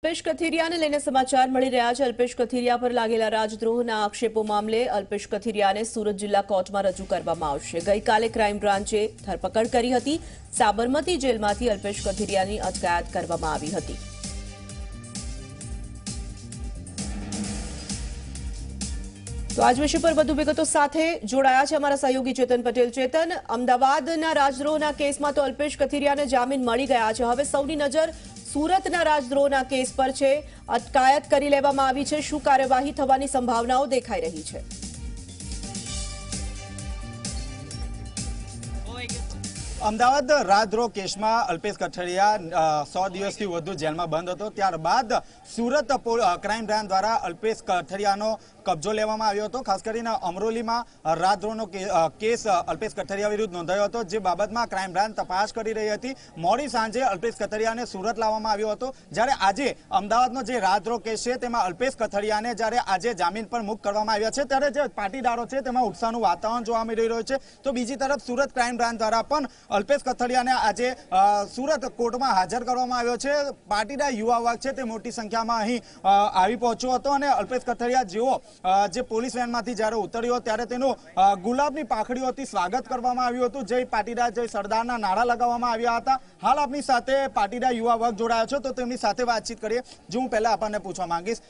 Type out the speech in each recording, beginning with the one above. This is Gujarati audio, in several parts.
અલ્પેશ કથિરિયાને લઈને સમાચાર મળી રહ્યા છે। અલ્પેશ કથિરિયા પર લાગેલા રાજદ્રોહના આક્ષેપો મામલે અલ્પેશ કથિરિયાને સુરત જિલ્લા કોર્ટમાં રજૂ કરવામાં આવશે। ગઈકાલે ક્રાઇમ બ્રાન્ચે ધરપકડ કરી હતી। સાબરમતી જેલમાંથી અલ્પેશ કથિરિયાની અટકાયત કરવામાં આવી હતી। તો આજ વિષય પર વધુ વિગતો સાથે જોડાયા છે અમારા સહયોગી ચેતન પટેલ। ચેતન, અમદાવાદના રાજદ્રોહના કેસમાં તો અલ્પેશ કથિરિયાને જામીન મળી ગયા છે। હવે સૌની નજર સુરતના રાજદ્રોહના કેસ પર છે। અટકાયત કરી લેવામાં આવી છે। શું કાર્યવાહી થવાની સંભાવનાઓ દેખાઈ રહી છે? અમદાવાદ રાજદ્રોહ કેસમાં અલ્પેશ કથિરિયા 100 દિવસથી વધુ જેલમાં બંધ હતો। ત્યારબાદ સુરત ક્રાઇમ બ્રાન્ચ દ્વારા અલ્પેશ કથિરિયાનો કબજો લેવામાં આવ્યો હતો। ખાસ કરીને અમરોલીમાં રાજદ્રોહનો કેસ અલ્પેશ કથિરિયા વિરુદ્ધ નોંધાયો હતો, જે બાબતમાં ક્રાઇમ બ્રાન્ચ તપાસ કરી રહી હતી। મોડી સાંજે અલ્પેશ કથિરિયાને સુરત લાવવામાં આવ્યો હતો, જ્યારે આજે અમદાવાદનો જે રાજદ્રોહ કેસ છે તેમાં અલ્પેશ કથિરિયાને જ્યારે આજે જામીન પર મુક્ત કરવામાં આવ્યા છે, ત્યારે જે પાટીદારો છે તેમાં ઉત્સાહનું વાતાવરણ જોવા મળી રહ્યું છે। તો બીજી તરફ સુરત ક્રાઇમ બ્રાન્ચ દ્વારા પણ અલ્પેશ કથિરિયાને આજે સુરત કોર્ટમાં હાજર કરવામાં આવ્યો છે। પાટીદાર યુવા વર્ગ છે તે મોટી સંખ્યામાં અહીં આવી પહોંચ્યો હતો અને અલ્પેશ કથિરિયા જેવો જે પોલીસ વેનમાંથી જ્યારે ઉતર્યો ત્યારે તેનું ગુલાબની પાંખડીઓથી સ્વાગત કરવામાં આવ્યું હતું। જય પાટીદાર જય સરદારના નારા લગાવવામાં આવ્યા હતા। હાલ આપની સાથે પાટીદાર યુવા વર્ગ જોડાયો છે, તો તેમની સાથે વાતચીત કરીએ। જો હું પહેલા આપણને પૂછવા માંગીશ,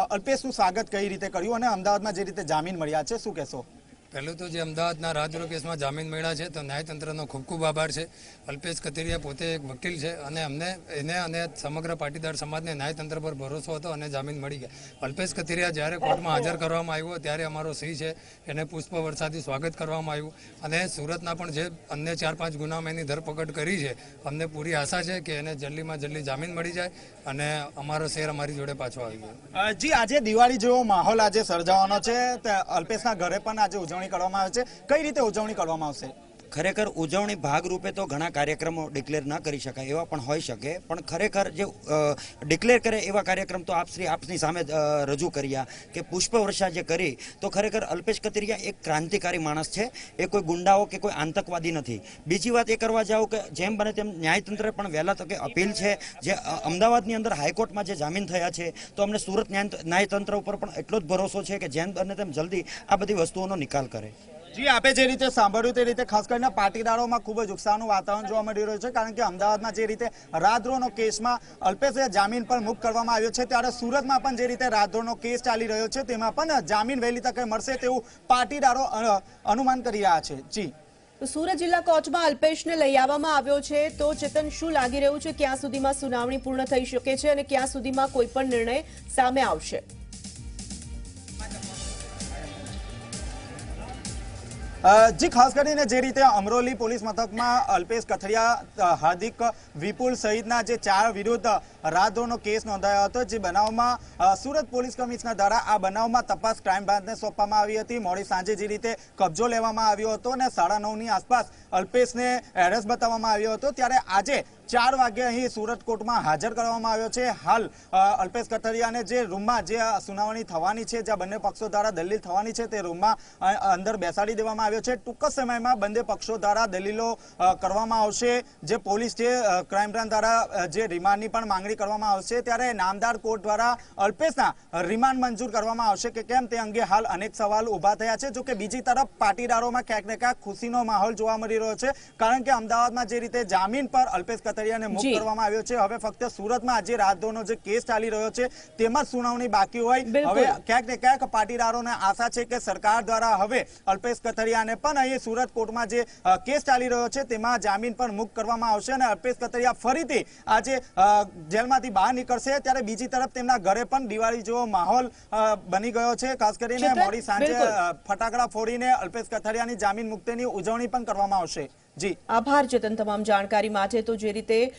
અલ્પેશનું સ્વાગત કઈ રીતે કર્યું અને અમદાવાદમાં જે રીતે જામીન મળ્યા છે, શું કહેશો? પહેલું તો જે અમદાવાદના રાજદ્રોહ કેસમાં જામીન મળ્યા છે તો ન્યાયતંત્રનો ખૂબ ખૂબ આભાર છે। અલ્પેશ કથિરિયા પોતે એક વકીલ છે અને અમને એને અને સમગ્ર પાટીદાર સમાજને ન્યાયતંત્ર પર ભરોસો હતો અને જામીન મળી ગયા। અલ્પેશ કથિરિયા જ્યારે કોર્ટમાં હાજર કરવામાં આવ્યો ત્યારે અમારો સિંહ છે એને પુષ્પ વર્ષાથી સ્વાગત કરવામાં આવ્યું અને સુરતના પણ જે અન્ય 4-5 ગુનામાં એની ધરપકડ કરી છે, અમને પૂરી આશા છે કે એને જલ્દીમાં જલ્દી જામીન મળી જાય અને અમારો શેર અમારી જોડે પાછો આવી ગયો। જી, આજે દિવાળી જેવો માહોલ આજે સર્જાવાનો છે, અલ્પેશના ઘરે પણ આજે ઉજવણી કરવામાં આવે છે, કઈ રીતે ઉજવણી કરવામાં આવશે? ખરેખર ઉજવણી ભાગરૂપે તો ઘણા કાર્યક્રમો ડિક્લેર ના કરી શકાય એવા પણ હોઈ શકે, પણ ખરેખર જે ડિક્લેર કરે એવા કાર્યક્રમ તો આપની સામે રજૂ કર્યા કે પુષ્પવર્ષા જે કરી, તો ખરેખર અલ્પેશ કથિરિયા એક ક્રાંતિકારી માણસ છે। એ કોઈ ગુંડાઓ કે કોઈ આતંકવાદી નથી। બીજી વાત એ કરવા જાઓ કે જેમ બને તેમ ન્યાયતંત્રે પણ વહેલા તકે અપીલ છે, જે અમદાવાદની અંદર હાઈકોર્ટમાં જે જામીન થયા છે, તો અમને સુરત ન્યાયતંત્ર ઉપર પણ એટલો જ ભરોસો છે કે જેમ બને તેમ જલ્દી આ બધી વસ્તુઓનો નિકાલ કરે। જી, આપે જે રીતે સાંભળ્યું તે રીતે ખાસ કરીને પાટીદારોમાં ખૂબ જ ઉત્સાહનું વાતાવરણ જોવા મળી રહ્યું છે, કારણ કે અમદાવાદમાં જે રીતે રાજદ્રોહનો કેસમાં અલ્પેશને જામીન પર મુક્ત કરવામાં આવ્યો છે, ત્યારે સુરતમાં પણ જે રીતે રાજદ્રોહનો કેસ ચાલી રહ્યો છે તેમાં પણ જામીન વહેલી તકે મળશે તેવું પાટીદારો અનુમાન કરી રહ્યા છે। જી, તો સુરત જિલ્લા કોર્ટમાં અલ્પેશને લઈ આવવામાં આવ્યો છે, તો ચેતન, શું લાગી રહ્યું છે? ક્યાં સુધીમાં સુનાવણી પૂર્ણ થઈ શકે છે અને ક્યાં સુધીમાં કોઈ પણ નિર્ણય સામે આવશે? જી, ખાસ કરીને જે રીતે અમરોલી પોલીસ મથકમાં અલ્પેશ કથિરિયા, હાર્દિક વિપુલ સહિતના જે 4 વિરુદ્ધ રાજદ્રોહનો કેસ નોંધાયો હતો, જે બનાવમાં સુરત પોલીસ કમિશનર દ્વારા આ બનાવમાં તપાસ ક્રાઇમ બ્રાન્ચને સોંપવામાં આવી હતી। મોડી સાંજે જે રીતે કબજો લેવામાં આવ્યો હતો અને 9:30ની આસપાસ અલ્પેશને એરેસ્ટ બતાવવામાં આવ્યો હતો, ત્યારે આજે 4 વાગે અહીં સુરત કોર્ટમાં હાજર કરવામાં આવ્યો છે। હાલ અલ્પેશ કથિરિયાને જે રૂમમાં જે સુનાવણી થવાની છે, જ્યાં બંને પક્ષો દ્વારા દલીલ થવાની છે, તે રૂમમાં અંદર બેસાડી દેવામાં આવ્યો છે। ટૂંક જ સમયમાં બંને પક્ષો દ્વારા દલીલો કરવામાં આવશે। જે પોલીસ છે, ક્રાઇમ બ્રાન્ચ દ્વારા જે રિમાન્ડની પણ માંગણી કરવામાં આવશે, ત્યારે નામદાર કોર્ટ દ્વારા અલ્પેશના રિમાન્ડ મંજૂર કરવામાં આવશે કે કેમ, તે અંગે હાલ અનેક સવાલ ઉભા થયા છે। જો કે બીજી તરફ પાટીદારોમાં ક્યાંક ને ક્યાંક ખુશીનો માહોલ જોવા મળી રહ્યો છે, કારણ કે અમદાવાદમાં જે રીતે જામીન પર અલ્પેશ કથિરિયાને મુક્ત કરવામાં આવ્યો છે, હવે ફક્ત સુરતમાં આજે રાજદ્રોહનો જે કેસ ચાલી રહ્યો છે તેમાં સુનાવણી બાકી હોય। હવે ક્યાંક ને ક્યાંક પાટીદારોને આશા છે કે સરકાર દ્વારા હવે અલ્પેશ કથિરિયાને પણ અહીં સુરત કોર્ટમાં જે કેસ ચાલી રહ્યો છે તેમાં જામીન પર મુક્ત કરવામાં આવશે અને અલ્પેશ કથિરિયા ફરીથી આજે જેલમાંથી બહાર નીકળશે। ત્યારે બીજી તરફ તેમના ઘરે પણ દિવાળી જેવો માહોલ બની ગયો છે। ખાસ કરીને મોડી સાંજે ફટાકડા ફોડીને અલ્પેશ કથિરિયાની જામીન મુક્તિની ઉજવણી પણ કરવામાં આવશે। જી, આભાર ચેતન તમામ જાણકારી માટે। તો જે રીતે